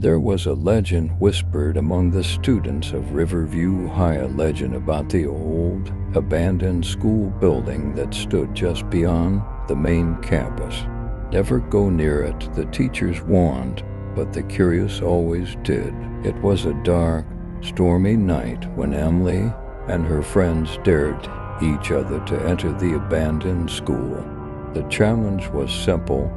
There was a legend whispered among the students of Riverview High, a legend about the old, abandoned school building that stood just beyond the main campus. Never go near it, the teachers warned, but the curious always did. It was a dark, stormy night when Emily and her friends dared each other to enter the abandoned school. The challenge was simple: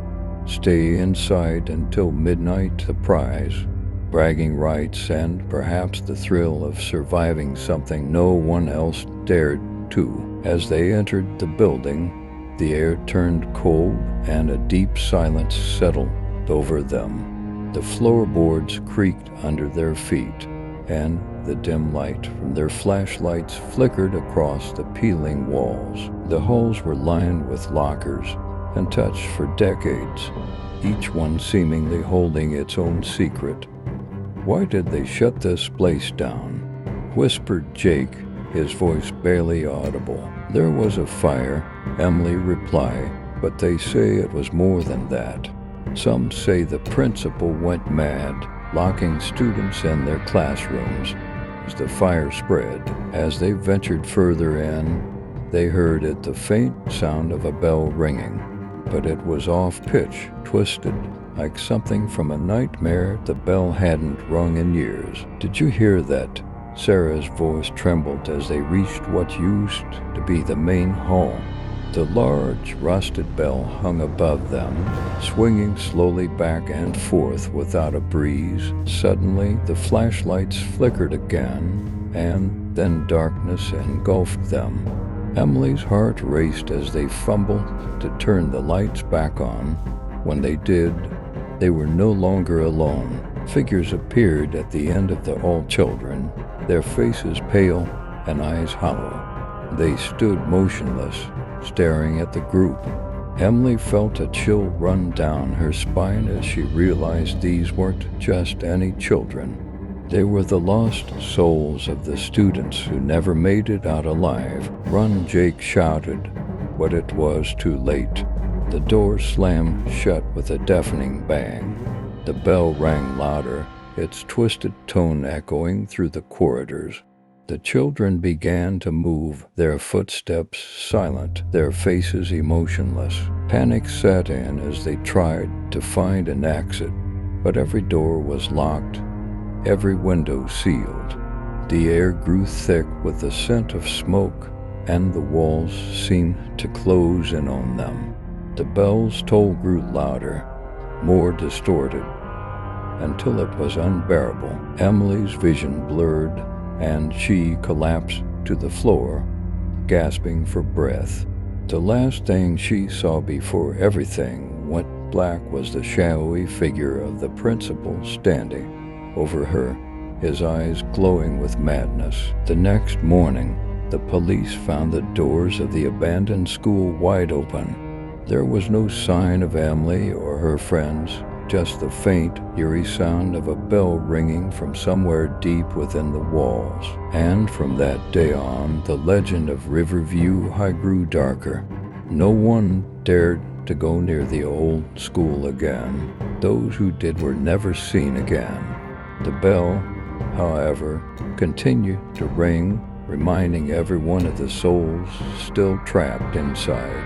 stay inside until midnight, the prize, bragging rights, and perhaps the thrill of surviving something no one else dared to. As they entered the building, the air turned cold and a deep silence settled over them. The floorboards creaked under their feet, and the dim light from their flashlights flickered across the peeling walls. The halls were lined with lockers, untouched for decades, each one seemingly holding its own secret. "Why did they shut this place down?" whispered Jake, his voice barely audible. "There was a fire," Emily replied, "but they say it was more than that. Some say the principal went mad, locking students in their classrooms. As the fire spread, as they ventured further in, they heard the faint sound of a bell ringing, but it was off-pitch, twisted, like something from a nightmare the bell hadn't rung in years. "Did you hear that?" Sarah's voice trembled as they reached what used to be the main hall. The large, rusted bell hung above them, swinging slowly back and forth without a breeze. Suddenly, the flashlights flickered again, and then darkness engulfed them. Emily's heart raced as they fumbled to turn the lights back on. When they did, they were no longer alone. Figures appeared at the end of the hall, children, their faces pale and eyes hollow. They stood motionless, staring at the group. Emily felt a chill run down her spine as she realized these weren't just any children. They were the lost souls of the students who never made it out alive. "Run!" Jake shouted, but it was too late. The door slammed shut with a deafening bang. The bell rang louder, its twisted tone echoing through the corridors. The children began to move, their footsteps silent, their faces emotionless. Panic set in as they tried to find an exit, but every door was locked, every window sealed. The air grew thick with the scent of smoke, and the walls seemed to close in on them. The bell's toll grew louder, more distorted, until it was unbearable. Emily's vision blurred, and she collapsed to the floor, gasping for breath. The last thing she saw before everything went black was the shadowy figure of the principal standing over her, his eyes glowing with madness. The next morning, the police found the doors of the abandoned school wide open. There was no sign of Emily or her friends, just the faint, eerie sound of a bell ringing from somewhere deep within the walls. And from that day on, the legend of Riverview High grew darker. No one dared to go near the old school again. Those who did were never seen again. The bell, however, continued to ring, reminding everyone of the souls still trapped inside.